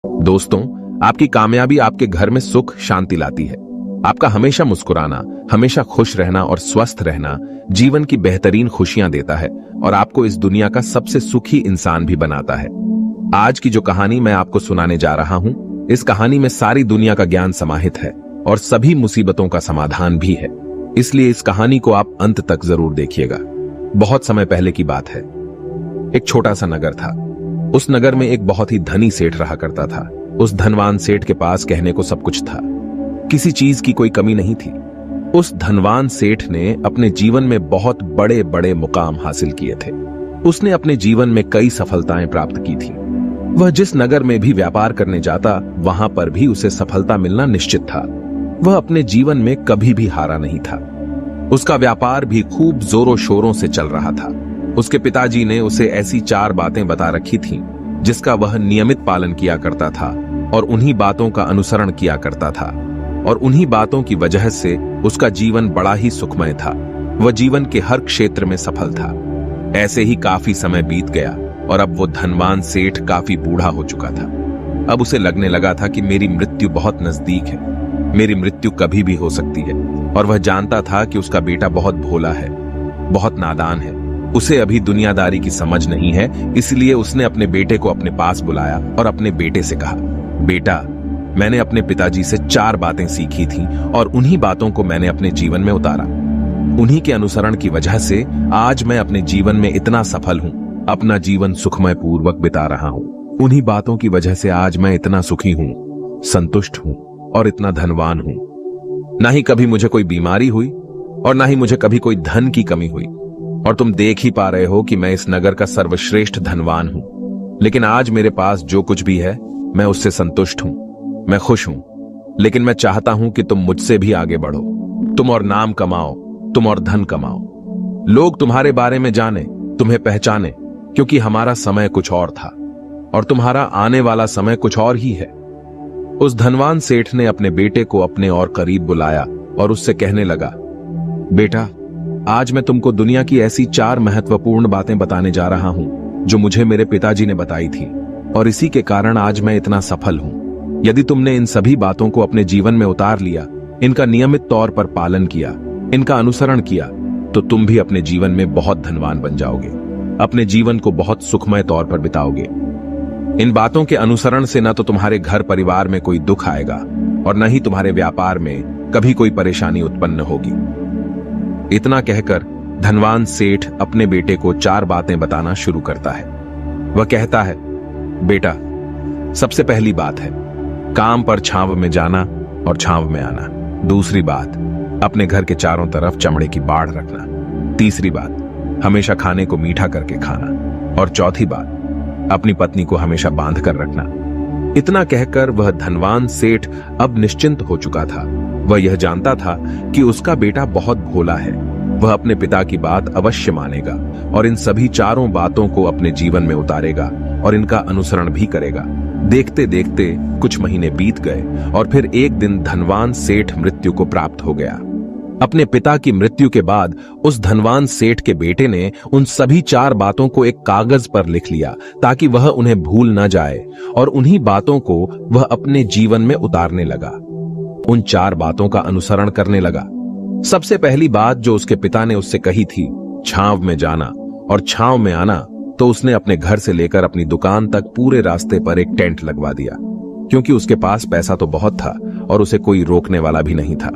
दोस्तों, आपकी कामयाबी आपके घर में सुख शांति लाती है। आपका हमेशा मुस्कुराना, हमेशा खुश रहना और स्वस्थ रहना जीवन की बेहतरीन खुशियां देता है और आपको इस दुनिया का सबसे सुखी इंसान भी बनाता है। आज की जो कहानी मैं आपको सुनाने जा रहा हूं, इस कहानी में सारी दुनिया का ज्ञान समाहित है और सभी मुसीबतों का समाधान भी है। इसलिए इस कहानी को आप अंत तक जरूर देखिएगा। बहुत समय पहले की बात है। एक छोटा सा नगर था। उस नगर में एक बहुत ही धनी सेठ रहा करता था। उस धनवान सेठ के पास कहने को सब कुछ था, किसी चीज की कोई कमी नहीं थी। उस धनवान सेठ ने अपने जीवन में बहुत बड़े बड़े मुकाम हासिल किए थे। उसने अपने जीवन में कई सफलताएं प्राप्त की थी। वह जिस नगर में भी व्यापार करने जाता, वहां पर भी उसे सफलता मिलना निश्चित था। वह अपने जीवन में कभी भी हारा नहीं था। उसका व्यापार भी खूब जोरों शोरों से चल रहा था। उसके पिताजी ने उसे ऐसी 4 बातें बता रखी थीं, जिसका वह नियमित पालन किया करता था और उन्हीं बातों का अनुसरण किया करता था, और उन्हीं बातों की वजह से उसका जीवन बड़ा ही सुखमय था। वह जीवन के हर क्षेत्र में सफल था। ऐसे ही काफी समय बीत गया और अब वो धनवान सेठ काफी बूढ़ा हो चुका था। अब उसे लगने लगा था कि मेरी मृत्यु बहुत नजदीक है, मेरी मृत्यु कभी भी हो सकती है। और वह जानता था कि उसका बेटा बहुत भोला है, बहुत नादान है, उसे अभी दुनियादारी की समझ नहीं है। इसलिए उसने अपने बेटे को अपने पास बुलाया और अपने बेटे से कहा, बेटा, मैंने अपने पिताजी से 4 बातें सीखी थी और उन्हीं बातों को मैंने अपने जीवन में उतारा। उन्हीं के अनुसरण की वजह से आज मैं अपने जीवन में इतना सफल हूं, अपना जीवन सुखमय पूर्वक बिता रहा हूं। उन्हीं बातों की वजह से आज मैं इतना सुखी हूं, संतुष्ट हूं और इतना धनवान हूं। ना ही कभी मुझे कोई बीमारी हुई और ना ही मुझे कभी कोई धन की कमी हुई। और तुम देख ही पा रहे हो कि मैं इस नगर का सर्वश्रेष्ठ धनवान हूं। लेकिन आज मेरे पास जो कुछ भी है, मैं उससे संतुष्ट हूं, मैं खुश हूं। लेकिन मैं चाहता हूं कि तुम मुझसे भी आगे बढ़ो, तुम और नाम कमाओ, तुम और धन कमाओ, लोग तुम्हारे बारे में जाने, तुम्हें पहचाने, क्योंकि हमारा समय कुछ और था और तुम्हारा आने वाला समय कुछ और ही है। उस धनवान सेठ ने अपने बेटे को अपने और करीब बुलाया और उससे कहने लगा, बेटा, आज मैं तुमको दुनिया की ऐसी 4 महत्वपूर्ण बातें बताने जा रहा हूं जो मुझे मेरे पिताजी ने बताई थी, और इसी के कारण आज मैं इतना सफल हूं। यदि तुमने इन सभी बातों को अपने जीवन में उतार लिया, इनका नियमित तौर पर पालन किया, इनका अनुसरण किया, तो तुम भी अपने जीवन में बहुत धनवान बन जाओगे, अपने जीवन को बहुत सुखमय तौर पर बिताओगे। इन बातों के अनुसरण से न तो तुम्हारे घर परिवार में कोई दुख आएगा और न ही तुम्हारे व्यापार में कभी कोई परेशानी उत्पन्न होगी। इतना कहकर धनवान सेठ अपने बेटे को 4 बातें बताना शुरू करता है। वह कहता है, बेटा, सबसे पहली बात है काम पर छांव में जाना और छांव में आना। दूसरी बात, अपने घर के चारों तरफ चमड़े की बाड़ रखना। तीसरी बात, हमेशा खाने को मीठा करके खाना। और चौथी बात, अपनी पत्नी को हमेशा बांध कर रखना। इतना कहकर वह धनवान सेठ अब निश्चिंत हो चुका था। वह यह जानता था कि उसका बेटा बहुत भोला है। वह अपने पिता की बात अवश्य मानेगा और इन सभी 4 बातों को अपने जीवन में उतारेगा और इनका अनुसरण भी करेगा। देखते देखते कुछ महीने बीत गए और फिर एक दिन धनवान सेठ मृत्यु को प्राप्त हो गया। अपने पिता की मृत्यु के बाद उस धनवान सेठ के बेटे ने उन सभी 4 बातों को एक कागज पर लिख लिया ताकि वह उन्हें भूल न जाए, और उन्हीं बातों को वह अपने जीवन में उतारने लगा। उन 4 बातों का अनुसरण करने लगा। सबसे पहली बात जो उसके पिता ने उससे कही थी, छांव में जाना और छांव में आना, तो उसने अपने घर से लेकर अपनी दुकान तक पूरे रास्ते पर एक टेंट लगवा दिया, क्योंकि उसके पास पैसा तो बहुत था और उसे कोई रोकने वाला भी नहीं था।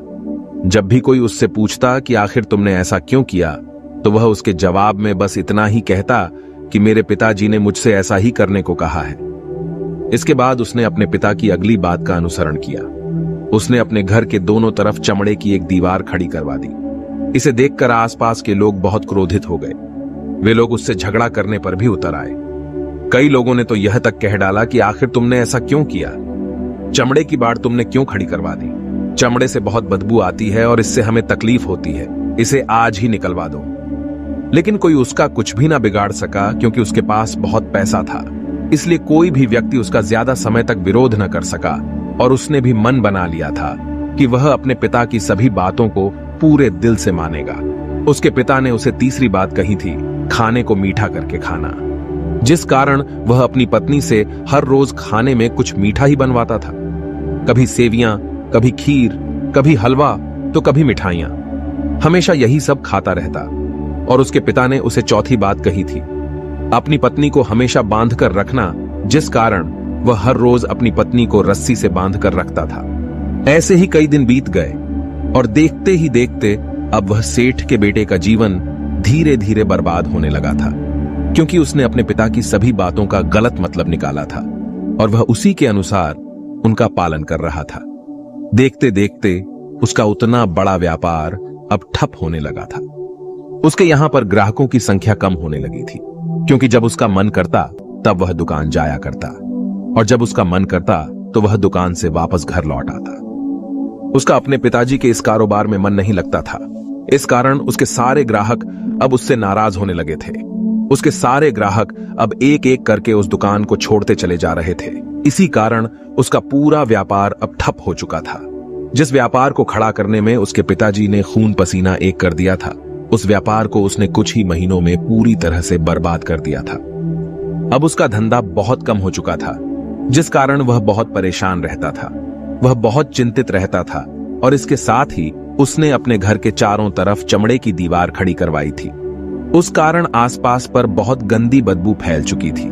जब भी कोई उससे पूछता कि आखिर तुमने ऐसा क्यों किया, तो वह उसके जवाब में बस इतना ही कहता कि मेरे पिताजी ने मुझसे ऐसा ही करने को कहा है। इसके बाद उसने अपने पिता की अगली बात का अनुसरण किया। उसने अपने घर के दोनों तरफ चमड़े की एक दीवार खड़ी करवा दी। इसे देखकर आसपास के लोग बहुत क्रोधित हो गए। वे लोग उससे झगड़ा करने पर भी उतर आए। कई लोगों ने तो यह तक कह डाला कि आखिर तुमने ऐसा क्यों किया, चमड़े की बाड़ तुमने क्यों खड़ी करवा दी, चमड़े से बहुत बदबू आती है और इससे हमें तकलीफ होती है, इसे आज ही निकलवा दो। लेकिन कोई उसका कुछ भी ना बिगाड़ सका, क्योंकि उसके पास बहुत पैसा था। इसलिए कोई भी व्यक्ति उसका ज्यादा समय तक विरोध न कर सका, और उसने भी मन बना लिया था कि वह अपने पिता की सभी बातों को पूरे दिल से मानेगा। उसके पिता ने उसे तीसरी बात कही थी, खाने को मीठा करके खाना। जिस कारण वह अपनी पत्नी से हर रोज खाने में कुछ मीठा ही बनवाता था। कभी सेवियां, कभी खीर, कभी हलवा तो कभी मिठाइयां। हमेशा यही सब खाता रहता। और उसके पिता ने उसे चौथी बात कही थी, अपनी पत्नी को हमेशा बांध कर रखना, जिस कारण वह हर रोज अपनी पत्नी को रस्सी से बांध कर रखता था। ऐसे ही कई दिन बीत गए और देखते ही देखते अब वह सेठ के बेटे का जीवन धीरे धीरे बर्बाद होने लगा था, क्योंकि उसने अपने पिता की सभी बातों का गलत मतलब निकाला था और वह उसी के अनुसार उनका पालन कर रहा था। देखते देखते उसका उतना बड़ा व्यापार अब ठप होने लगा था। उसके यहां पर ग्राहकों की संख्या कम होने लगी थी, क्योंकि जब उसका मन करता तब वह दुकान जाया करता और जब उसका मन करता तो वह दुकान से वापस घर लौट आता। उसका अपने पिताजी के इस कारोबार में मन नहीं लगता था। इस कारण उसके सारे ग्राहक अब उससे नाराज होने लगे थे। उसके सारे ग्राहक अब एक एक करके उस दुकान को छोड़ते चले जा रहे थे। इसी कारण उसका पूरा व्यापार अब ठप हो चुका था। जिस व्यापार को खड़ा करने में उसके पिताजी ने खून पसीना एक कर दिया था, उस व्यापार को उसने कुछ ही महीनों में पूरी तरह से बर्बाद कर दिया था। अब उसका धंधा बहुत कम हो चुका था, जिस कारण वह बहुत परेशान रहता था। वह बहुत चिंतित रहता था और इसके साथ ही उसने अपने घर के चारों तरफ चमड़े की दीवार खड़ी करवाई थी। उस कारण आसपास पर बहुत गंदी बदबू फैल चुकी थी।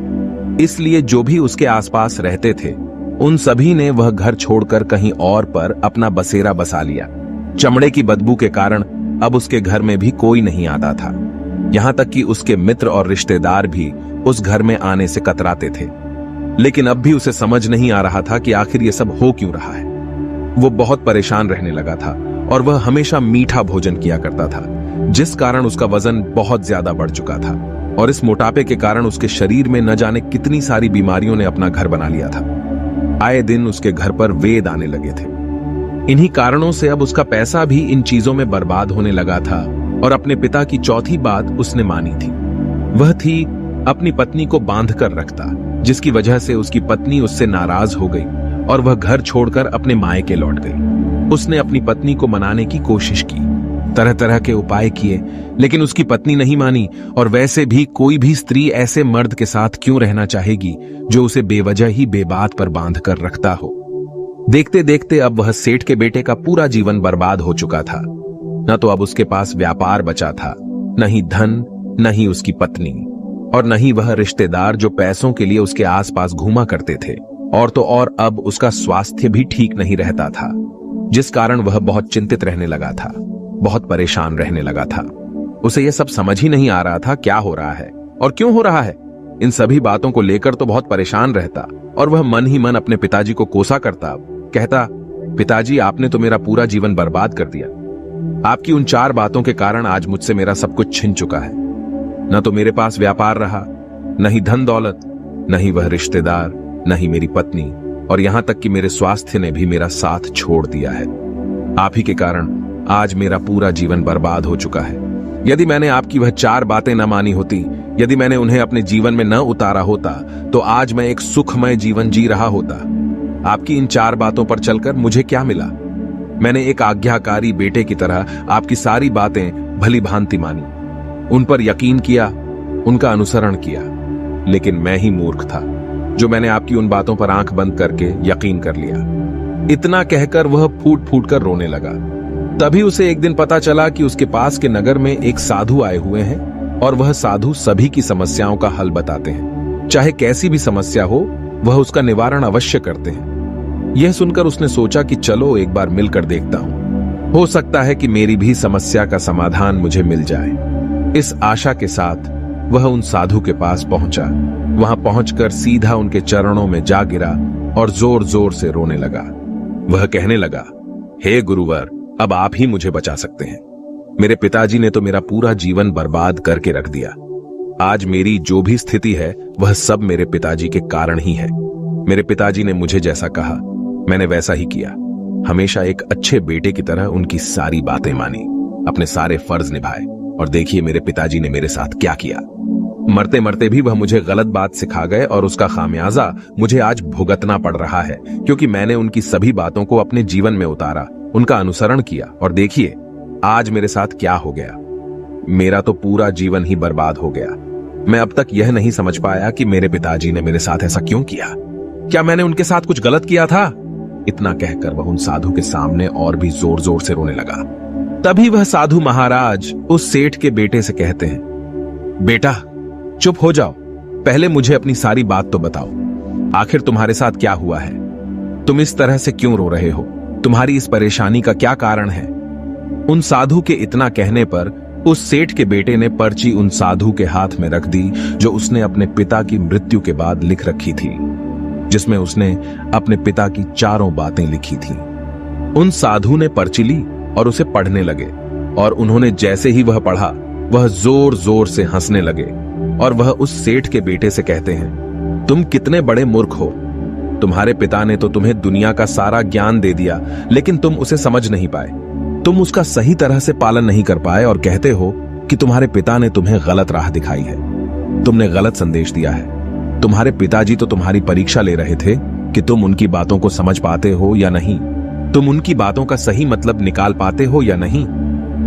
इसलिए जो भी उसके आसपास रहते थे उन सभी ने वह घर छोड़कर कहीं और पर अपना बसेरा बसा लिया। चमड़े की बदबू के कारण अब उसके घर में भी कोई नहीं आता था। यहां तक कि उसके मित्र और रिश्तेदार भी उस घर में आने से कतराते थे। लेकिन अब भी उसे समझ नहीं आ रहा था कि आखिर ये सब हो क्यों रहा है। वो बहुत परेशान रहने लगा था और वह हमेशा मीठा भोजन किया करता था, जिस कारण उसका वजन बहुत ज्यादा बढ़ चुका था और इस मोटापे के कारण उसके शरीर में न जाने कितनी सारी बीमारियों ने अपना घर बना लिया था। आए दिन उसके घर पर वेद आने लगे थे। इन्हीं कारणों से अब उसका पैसा भी इन चीजों में बर्बाद होने लगा था और अपने पिता की चौथी बात उसने मानी थी। वह थी अपनी पत्नी को बांध कर रखता, जिसकी वजह से उसकी पत्नी उससे नाराज हो गई और वह घर छोड़कर अपने मायके लौट गई। उसने अपनी पत्नी को मनाने की कोशिश की, तरह तरह के उपाय किए, लेकिन उसकी पत्नी नहीं मानी। और वैसे भी कोई भी स्त्री ऐसे मर्द के साथ क्यों रहना चाहेगी जो उसे बेवजह ही बेबात पर बांध कर रखता हो। देखते देखते अब वह सेठ के बेटे का पूरा जीवन बर्बाद हो चुका था। न तो अब उसके पास व्यापार बचा था, न ही धन, न ही उसकी पत्नी, और न ही वह रिश्तेदार जो पैसों के लिए उसके आसपास घूमा करते थे। और तो और अब उसका स्वास्थ्य भी ठीक नहीं रहता था, जिस कारण वह बहुत चिंतित रहने लगा था, बहुत परेशान रहने लगा था। उसे यह सब समझ ही नहीं आ रहा था क्या हो रहा है और क्यों हो रहा है। इन सभी बातों को लेकर तो बहुत परेशान रहता और वह मन ही मन अपने पिताजी को कोसा करता, कहता, पिताजी आपने तो मेरा पूरा जीवन बर्बाद कर दिया। आपकी उन 4 बातों के कारण आज मुझसे मेरा सब कुछ छिन चुका है। न तो मेरे पास व्यापार रहा, न ही धन दौलत, न ही वह रिश्तेदार, न ही मेरी पत्नी, और यहां तक कि मेरे स्वास्थ्य ने भी मेरा साथ छोड़ दिया है। आप ही के कारण आज मेरा पूरा जीवन बर्बाद हो चुका है। यदि मैंने आपकी वह 4 बातें न मानी होती, यदि मैंने उन्हें अपने जीवन में न उतारा होता, तो आज मैं एक सुखमय जीवन जी रहा होता। आपकी इन 4 बातों पर चलकर मुझे क्या मिला? मैंने एक आज्ञाकारी बेटे की तरह आपकी सारी बातें भली भांति मानी, उन पर यकीन किया, उनका अनुसरण किया। लेकिन मैं ही मूर्ख था जो मैंने आपकी उन बातों पर आंख बंद करके यकीन कर लिया। इतना कहकर वह फूट फूट कर रोने लगा। तभी उसे एक दिन पता चला कि उसके पास के नगर में एक साधु आए हुए हैं और वह साधु सभी की समस्याओं का हल बताते हैं। चाहे कैसी भी समस्या हो, वह उसका निवारण अवश्य करते हैं। यह सुनकर उसने सोचा कि चलो एक बार मिलकर देखता हूं, हो सकता है कि मेरी भी समस्या का समाधान मुझे मिल जाए। इस आशा के साथ वह उन साधु के पास पहुंचा। वहां पहुंचकर सीधा उनके चरणों में जा गिरा और जोर जोर से रोने लगा। वह कहने लगा, हे गुरुवर, अब आप ही मुझे बचा सकते हैं। मेरे पिताजी ने तो मेरा पूरा जीवन बर्बाद करके रख दिया। आज मेरी जो भी स्थिति है वह सब मेरे पिताजी के कारण ही है। मेरे पिताजी ने मुझे जैसा कहा मैंने वैसा ही किया। हमेशा एक अच्छे बेटे की तरह उनकी सारी बातें मानी, अपने सारे फर्ज निभाए, और देखिए मेरे पिताजी ने मेरे साथ क्या किया। मरते मरते भी वह मुझे गलत बात सिखा गए और उसका खामियाजा मुझे आज भुगतना पड़ रहा है, क्योंकि मैंने उनकी सभी बातों को अपने जीवन में उतारा, उनका अनुसरण किया, और देखिए आज मेरे साथ क्या हो गया। मेरा तो पूरा जीवन ही बर्बाद हो गया। मैं अब तक यह नहीं समझ पाया कि मेरे पिताजी ने मेरे साथ ऐसा क्यों किया। क्या मैंने उनके साथ कुछ गलत किया था? इतना कहकर वह उन साधु के सामने और भी जोर जोर से रोने लगा। तभी वह साधु महाराज उस सेठ के बेटे से कहते हैं, बेटा चुप हो जाओ, पहले मुझे अपनी सारी बात तो बताओ। आखिर तुम्हारे साथ क्या हुआ है? तुम इस तरह से क्यों रो रहे हो? तुम्हारी इस परेशानी का क्या कारण है? उन साधु के इतना कहने पर उस सेठ के बेटे ने पर्ची उन साधु के हाथ में रख दी जो उसने अपने पिता की मृत्यु के बाद लिख रखी थी, जिसमें उसने अपने पिता की चारों बातें लिखी थी। उन साधु ने पर्ची ली और उसे पढ़ने लगे, और उन्होंने जैसे ही वह पढ़ा वह जोर जोर से हंसने लगे, और वह उस सेठ के बेटे से कहते हैं, तुम कितने बड़े मूर्ख हो। तुम्हारे पिता ने तो तुम्हें दुनिया का सारा ज्ञान दे दिया, लेकिन तुम उसे समझ नहीं पाए। तुम उसका सही तरह से पालन नहीं कर पाए और कहते हो कि तुम्हारे पिता ने तुम्हें गलत राह दिखाई है, तुमने गलत संदेश दिया है। तुम्हारे पिताजी तो तुम्हारी परीक्षा ले रहे थे कि तुम उनकी बातों को समझ पाते हो या नहीं, तुम उनकी बातों का सही मतलब निकाल पाते हो या नहीं।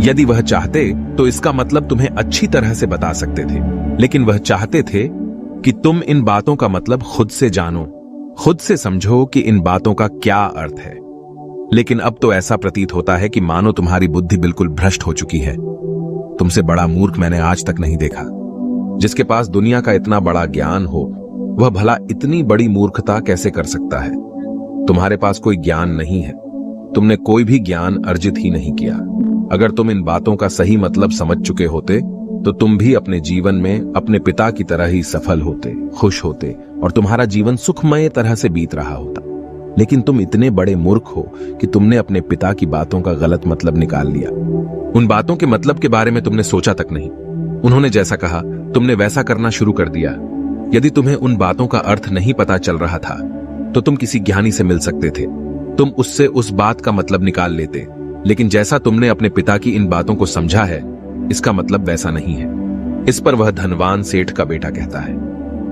यदि वह चाहते तो इसका मतलब तुम्हें अच्छी तरह से बता सकते थे, लेकिन वह चाहते थे कि तुम इन बातों का मतलब खुद से जानो, खुद से समझो कि इन बातों का क्या अर्थ है। लेकिन अब तो ऐसा प्रतीत होता है कि मानो तुम्हारी बुद्धि बिल्कुल भ्रष्ट हो चुकी है। तुमसे बड़ा मूर्ख मैंने आज तक नहीं देखा। जिसके पास दुनिया का इतना बड़ा ज्ञान हो, वह भला इतनी बड़ी मूर्खता कैसे कर सकता है? तुम्हारे पास कोई ज्ञान नहीं है, तुमने कोई भी ज्ञान अर्जित ही नहीं किया। अगर तुम इन बातों का सही मतलब समझ चुके होते तो तुम भी अपने जीवन में अपने पिता की तरह ही सफल होते, खुश होते, और तुम्हारा जीवन सुखमय तरह से बीत रहा होता। लेकिन तुम इतने बड़े मूर्ख हो कि तुमने अपने पिता की बातों का गलत मतलब निकाल लिया। उन बातों के मतलब के बारे में तुमने सोचा तक नहीं। उन्होंने जैसा कहा तुमने वैसा करना शुरू कर दिया। यदि तुम्हें उन बातों का अर्थ नहीं पता चल रहा था तो तुम किसी ज्ञानी से मिल सकते थे, तुम उससे उस बात का मतलब निकाल लेते। लेकिन जैसा तुमने अपने पिता की इन बातों को समझा है, इसका मतलब वैसा नहीं है। इस पर वह धनवान सेठ का बेटा कहता है,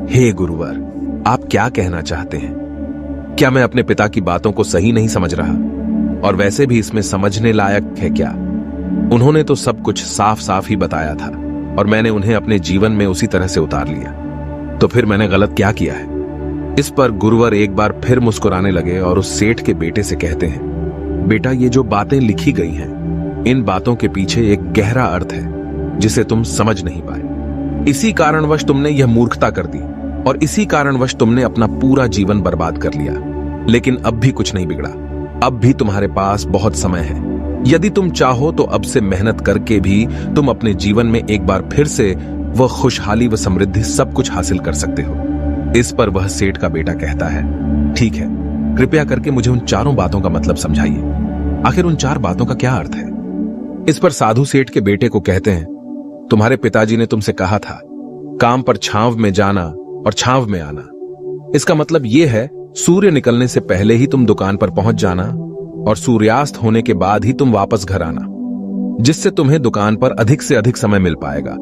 हे गुरुवर, आप क्या कहना चाहते हैं? क्या मैं अपने पिता की बातों को सही नहीं समझ रहा? और वैसे भी इसमें समझने लायक है क्या? उन्होंने तो सब कुछ साफ साफ ही बताया था और मैंने उन्हें अपने जीवन में उसी तरह से उतार लिया। तो फिर मैंने गलत क्या किया है? इस पर गुरुवर एक बार फिर मुस्कुराने लगे और उस सेठ के बेटे से कहते हैं, बेटा, ये जो बातें लिखी गई हैं, इन बातों के पीछे एक गहरा अर्थ है जिसे तुम समझ नहीं पाए। इसी कारणवश तुमने यह मूर्खता कर दी और इसी कारणवश तुमने अपना पूरा जीवन बर्बाद कर लिया। लेकिन अब भी कुछ नहीं बिगड़ा, अब भी तुम्हारे पास बहुत समय है। यदि तुम चाहो तो अब से मेहनत करके भी तुम अपने जीवन में एक बार फिर से वह खुशहाली व समृद्धि सब कुछ हासिल कर सकते हो। इस पर वह सेठ का बेटा कहता है, ठीक है, कृपया करके मुझे उन चारों बातों का मतलब समझाइए। आखिर उन चार बातों का क्या अर्थ है? इस पर साधु सेठ के बेटे को कहते हैं, तुम्हारे पिताजी ने तुमसे कहा था काम पर छांव में जाना और छांव में आना। इसका मतलब यह है सूर्य निकलने से पहले ही तुम दुकान पर पहुंच जाना और सूर्यास्त होने के बाद ही तुम वापस घर आना, जिससे तुम्हें दुकान पर अधिक से अधिक समय मिल पाएगा।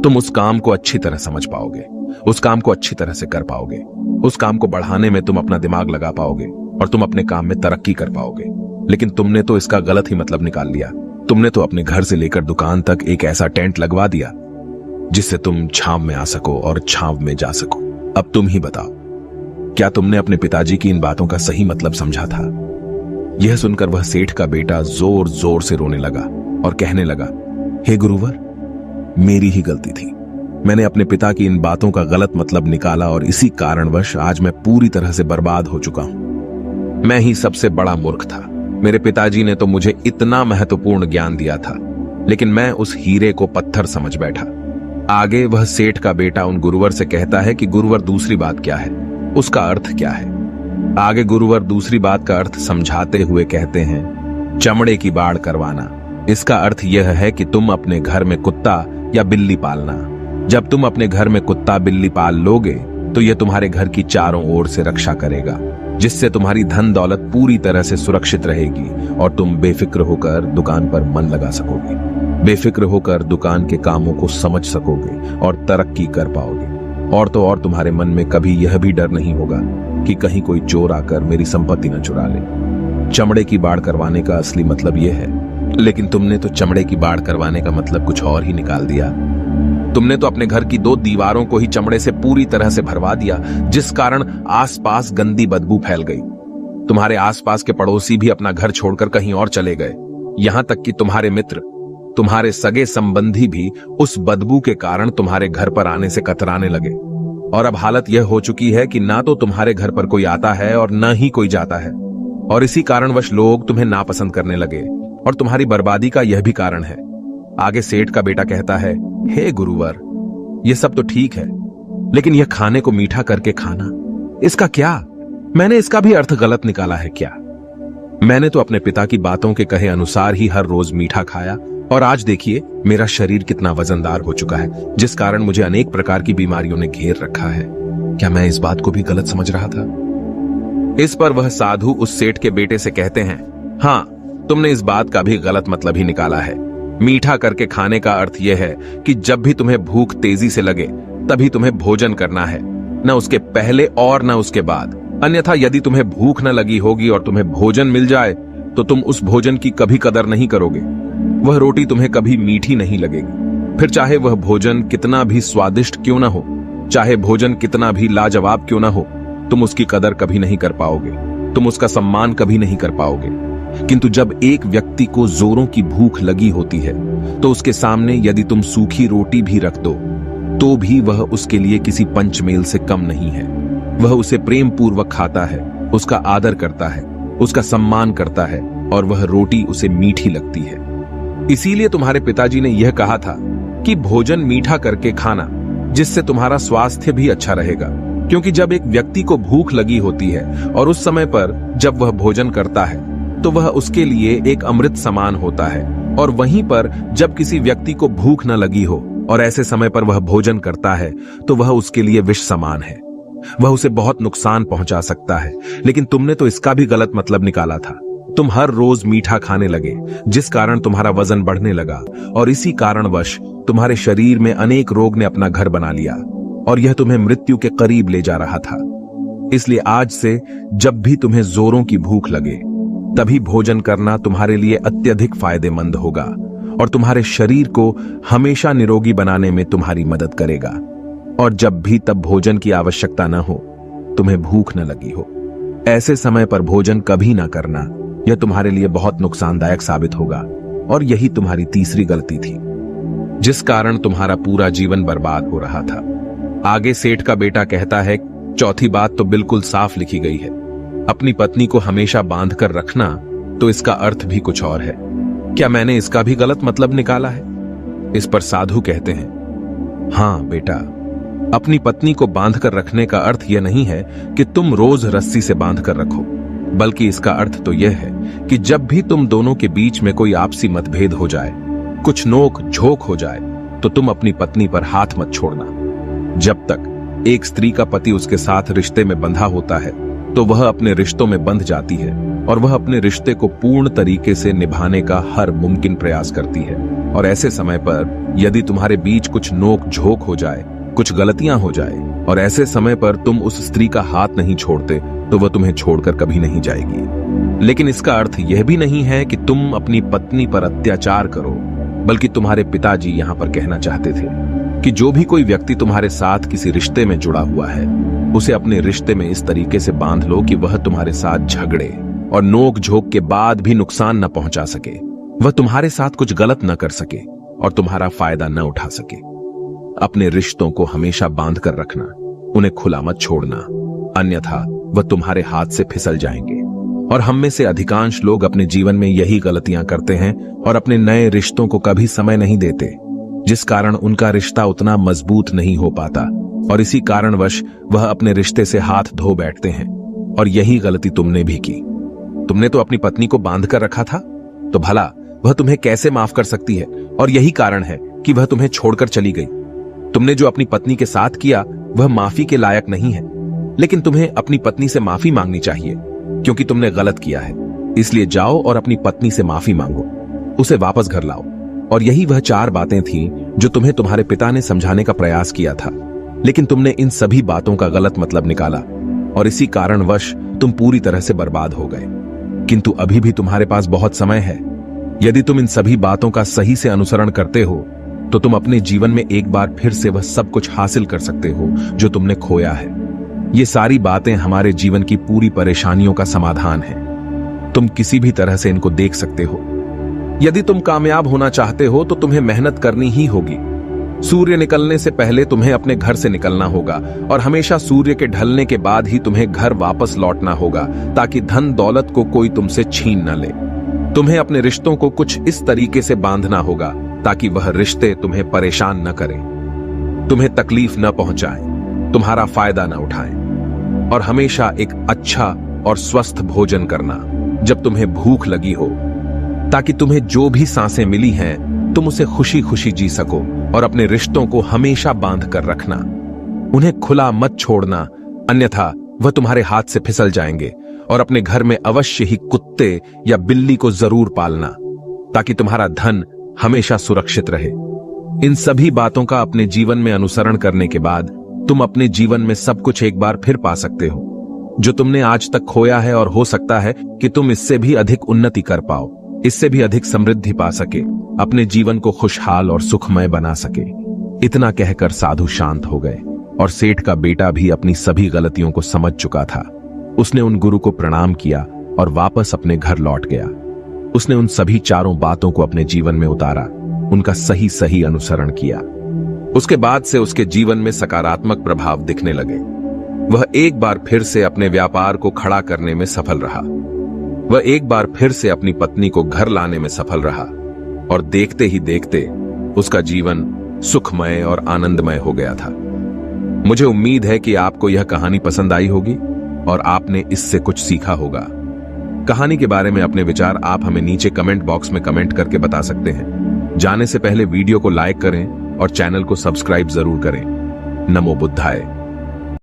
तुम उस काम को अच्छी तरह समझ पाओगे, उस काम को अच्छी तरह से कर पाओगे, उस काम को बढ़ाने में तुम अपना दिमाग लगा पाओगे और तुम अपने काम में तरक्की कर पाओगे। लेकिन तुमने तो इसका गलत ही मतलब निकाल लिया। तुमने तो अपने घर से लेकर दुकान तक एक ऐसा टेंट लगवा दिया जिससे तुम छांव में आ सको और छांव में जा सको। अब तुम ही बताओ, क्या तुमने अपने पिताजी की इन बातों का सही मतलब समझा था? यह सुनकर वह सेठ का बेटा जोर जोर से रोने लगा और कहने लगा, हे गुरुवर, मेरी ही गलती थी। मैंने अपने पिता की इन बातों का गलत मतलब निकाला और इसी कारणवश आज मैं पूरी तरह से बर्बाद हो चुका हूं। मैं ही सबसे बड़ा मूर्ख था। मेरे पिताजी ने तो मुझे इतना महत्वपूर्ण ज्ञान दिया था, लेकिन मैं उस हीरे को पत्थर समझ बैठा। आगे वह सेठ का बेटा उन गुरुवर से कहता है कि गुरुवर, दूसरी बात क्या है, उसका अर्थ क्या है? आगे गुरुवर दूसरी बात का अर्थ समझाते हुए कहते हैं, चमड़े की बाड़ करवाना। इसका अर्थ यह है कि तुम अपने घर में कुत्ता या बिल्ली पालना। जब तुम अपने घर में कुत्ता बिल्ली पाल लोगे तो यह तुम्हारे घर की चारों ओर से रक्षा करेगा, जिससे तुम्हारी धन दौलत पूरी तरह से सुरक्षित रहेगी और तुम बेफिक्र होकर दुकान पर मन लगा सकोगे, बेफिक्र होकर दुकान के कामों को समझ सकोगे और तरक्की कर पाओगे। और तो और तुम्हारे मन में कभी यह भी डर नहीं होगा कि कहीं कोई चोर आकर मेरी संपत्ति न चुरा ले। चमड़े की बाड़ करवाने का असली मतलब यह है, लेकिन तुमने तो चमड़े की बाड़ करवाने का मतलब कुछ और ही निकाल दिया। तुमने तो अपने घर की 2 दीवारों को ही चमड़े से पूरी तरह से भरवा दिया, जिस कारण आसपास गंदी बदबू फैल गई। तुम्हारे आसपास के पड़ोसी भी अपना घर छोड़कर कहीं और चले गए। यहां तक कि तुम्हारे मित्र, तुम्हारे सगे संबंधी भी उस बदबू के कारण तुम्हारे घर पर आने से कतराने लगे। और अब हालत यह हो चुकी है कि ना तो तुम्हारे घर पर कोई आता है और न ही कोई जाता है। और इसी कारणवश लोग तुम्हें नापसंद करने लगे। और तुम्हारी बर्बादी का यह भी कारण है। आगे सेठ का बेटा कहता है, हे गुरुवर, यह सब तो ठीक है, लेकिन यह खाने को मीठा करके खाना, इसका क्या? मैंने इसका भी अर्थ गलत निकाला है क्या? मैंने तो अपने पिता की बातों के कहे अनुसार ही हर रोज मीठा खाया, और आज देखिए मेरा शरीर कितना वजनदार हो चुका है, जिस कारण मुझे अनेक प्रकार की बीमारियों ने घेर रखा है। क्या मैं इस बात को भी गलत समझ रहा था? इस पर वह साधु उस सेठ के बेटे से कहते हैं, हाँ, तुमने इस बात का भी गलत मतलब ही निकाला है। मीठा करके खाने का अर्थ यह है कि जब भी तुम्हें भूख तेजी से लगे तभी तुम्हें भोजन करना है, न उसके पहले और न उसके बाद। अन्यथा यदि तुम्हें भूख न लगी होगी और तुम्हें भोजन मिल जाए तो तुम उस भोजन की कभी कदर नहीं करोगे। वह रोटी तुम्हें कभी मीठी नहीं लगेगी, फिर चाहे वह भोजन कितना भी स्वादिष्ट क्यों ना हो, चाहे भोजन कितना भी लाजवाब क्यों ना हो, तुम उसकी कदर कभी नहीं कर पाओगे, तुम उसका सम्मान कभी नहीं कर पाओगे। किंतु जब एक व्यक्ति को जोरों की भूख लगी होती है तो उसके सामने यदि तुम सूखी रोटी भी रख दो तो भी वह उसके लिए किसी पंचमेल से कम नहीं है। वह उसे प्रेम पूर्वक खाता है, उसका आदर करता है, उसका सम्मान करता है, और वह रोटी उसे मीठी लगती है। इसीलिए तुम्हारे पिताजी ने यह कहा था कि भोजन मीठा करके खाना, जिससे तुम्हारा स्वास्थ्य भी अच्छा रहेगा। क्योंकि जब एक व्यक्ति को भूख लगी होती है और उस समय पर जब वह भोजन करता है तो वह उसके लिए एक अमृत समान होता है, और वहीं पर जब किसी व्यक्ति को भूख न लगी हो और ऐसे समय पर वह भोजन करता है तो वह उसके लिए विष समान है। वह उसे बहुत नुकसान पहुंचा सकता है। लेकिन तुमने तो इसका भी गलत मतलब निकाला था। तुम हर रोज मीठा खाने लगे, जिस कारण तुम्हारा वजन बढ़ने लगा, और इसी कारणवश तुम्हारे शरीर में अनेक रोग ने अपना घर बना लिया और यह तुम्हें मृत्यु के करीब ले जा रहा था। इसलिए आज से जब भी तुम्हें जोरों की भूख लगे तभी भोजन करना तुम्हारे लिए अत्यधिक फायदेमंद होगा और तुम्हारे शरीर को हमेशा निरोगी बनाने में तुम्हारी मदद करेगा। और जब भी तब भोजन की आवश्यकता न हो, तुम्हें भूख न लगी हो, ऐसे समय पर भोजन कभी ना करना। यह तुम्हारे लिए बहुत नुकसानदायक साबित होगा। और यही तुम्हारी तीसरी गलती थी, जिस कारण तुम्हारा पूरा जीवन बर्बाद हो रहा था। आगे सेठ का बेटा कहता है, चौथी बात तो बिल्कुल साफ लिखी गई है, अपनी पत्नी को हमेशा बांध कर रखना, तो इसका अर्थ भी कुछ और है। क्या मैंने इसका भी गलत मतलब निकाला है? इस पर साधु कहते हैं, हाँ बेटा, अपनी पत्नी को बांध कर रखने का अर्थ यह नहीं है कि तुम रोज रस्सी से बांध कर रखो, बल्कि इसका अर्थ तो यह है कि जब भी तुम दोनों के बीच में कोई आपसी मतभेद हो जाए, कुछ नोक झोंक हो जाए, तो तुम अपनी पत्नी पर हाथ मत छोड़ना। जब तक एक स्त्री का पति उसके साथ रिश्ते में बंधा होता है तो वह अपने रिश्तों में बंध जाती है और वह अपने रिश्ते को पूर्ण तरीके से निभाने का हर मुमकिन प्रयास करती है। और ऐसे समय पर यदि तुम्हारे बीच कुछ नोक झोंक हो जाए, कुछ गलतियां हो जाए, और ऐसे समय पर तुम उस स्त्री का हाथ नहीं छोड़ते, तो वह तुम्हें छोड़कर कभी नहीं जाएगी। लेकिन इसका अर्थ यह भी नहीं है कि तुम अपनी पत्नी पर अत्याचार करो, बल्कि तुम्हारे पिताजी यहां पर कहना चाहते थे कि जो भी कोई व्यक्ति तुम्हारे साथ किसी रिश्ते में जुड़ा हुआ है, उसे अपने रिश्ते में इस तरीके से बांध लो कि वह तुम्हारे साथ झगड़े और नोक झोंक के बाद भी नुकसान न पहुंचा सके, वह तुम्हारे साथ कुछ गलत न कर सके और तुम्हारा फायदा न उठा सके। अपने रिश्तों को हमेशा बांध कर रखना, उन्हें खुला मत छोड़ना, अन्यथा वह तुम्हारे हाथ से फिसल जाएंगे। और हम में से अधिकांश लोग अपने जीवन में यही गलतियां करते हैं और अपने नए रिश्तों को कभी समय नहीं देते, जिस कारण उनका रिश्ता उतना मजबूत नहीं हो पाता और इसी कारणवश वह अपने रिश्ते से हाथ धो बैठते हैं। और यही गलती तुमने भी की। तुमने तो अपनी पत्नी को बांध कर रखा था, तो भला वह तुम्हें कैसे माफ कर सकती है? और यही कारण है कि वह तुम्हें छोड़कर चली गई। तुमने जो अपनी पत्नी के साथ किया वह माफी के लायक नहीं है, लेकिन तुम्हें अपनी पत्नी से माफी मांगनी चाहिए, क्योंकि तुमने गलत किया है। इसलिए जाओ और अपनी पत्नी से माफी मांगो, उसे वापस घर लाओ। और यही वह 4 बातें थीं जो तुम्हें तुम्हारे पिता ने समझाने का प्रयास किया था, लेकिन तुमने इन सभी बातों का गलत मतलब निकाला और इसी कारणवश तुम पूरी तरह से बर्बाद हो गए। किंतु अभी भी तुम्हारे पास बहुत समय है। यदि तुम इन सभी बातों का सही से अनुसरण करते हो तो तुम अपने जीवन में एक बार फिर से वह सब कुछ हासिल कर सकते हो जो तुमने खोया है। ये सारी बातें हमारे जीवन की पूरी परेशानियों का समाधान है। तुम किसी भी तरह से इनको देख सकते हो। यदि तुम कामयाब होना चाहते हो तो तुम्हें मेहनत करनी ही होगी। सूर्य निकलने से पहले तुम्हें अपने घर से निकलना होगा और हमेशा सूर्य के ढलने के बाद ही तुम्हें घर वापस लौटना होगा, ताकि धन दौलत को कोई तुमसे छीन न ले। तुम्हें अपने रिश्तों को कुछ इस तरीके से बांधना होगा ताकि वह रिश्ते तुम्हें परेशान न करें, तुम्हें तकलीफ न पहुंचाएं, तुम्हारा फायदा न उठाएं। और हमेशा एक अच्छा और स्वस्थ भोजन करना जब तुम्हें भूख लगी हो, ताकि तुम्हें जो भी सांसें मिली हैं तुम उसे खुशी खुशी जी सको। और अपने रिश्तों को हमेशा बांध कर रखना, उन्हें खुला मत छोड़ना, अन्यथा वह तुम्हारे हाथ से फिसल जाएंगे। और अपने घर में अवश्य ही कुत्ते या बिल्ली को जरूर पालना, ताकि तुम्हारा धन हमेशा सुरक्षित रहे। इन सभी बातों का अपने जीवन में अनुसरण करने के बाद तुम अपने जीवन में सब कुछ एक बार फिर पा सकते हो जो तुमने आज तक खोया है, और हो सकता है कि तुम इससे भी अधिक उन्नति कर पाओ, इससे भी अधिक समृद्धि पा सके, अपने जीवन को खुशहाल और सुखमय बना सके। इतना कहकर साधु शांत हो गए और सेठ का बेटा भी अपनी सभी गलतियों को समझ चुका था। उसने उन गुरु को प्रणाम किया और वापस अपने घर लौट गया। उसने उन सभी चारों बातों को अपने जीवन में उतारा, उनका सही सही अनुसरण किया। उसके बाद से उसके जीवन में सकारात्मक प्रभाव दिखने लगे। वह एक बार फिर से अपने व्यापार को खड़ा करने में सफल रहा। वह एक बार फिर से अपनी पत्नी को घर लाने में सफल रहा, और देखते ही देखते उसका जीवन सुखमय और आनंदमय हो गया था। मुझे उम्मीद है कि आपको यह कहानी पसंद आई होगी और आपने इससे कुछ सीखा होगा। कहानी के बारे में अपने विचार आप हमें नीचे कमेंट बॉक्स में कमेंट करके बता सकते हैं। जाने से पहले वीडियो को लाइक करें और चैनल को सब्सक्राइब जरूर करें। नमो बुद्धाय।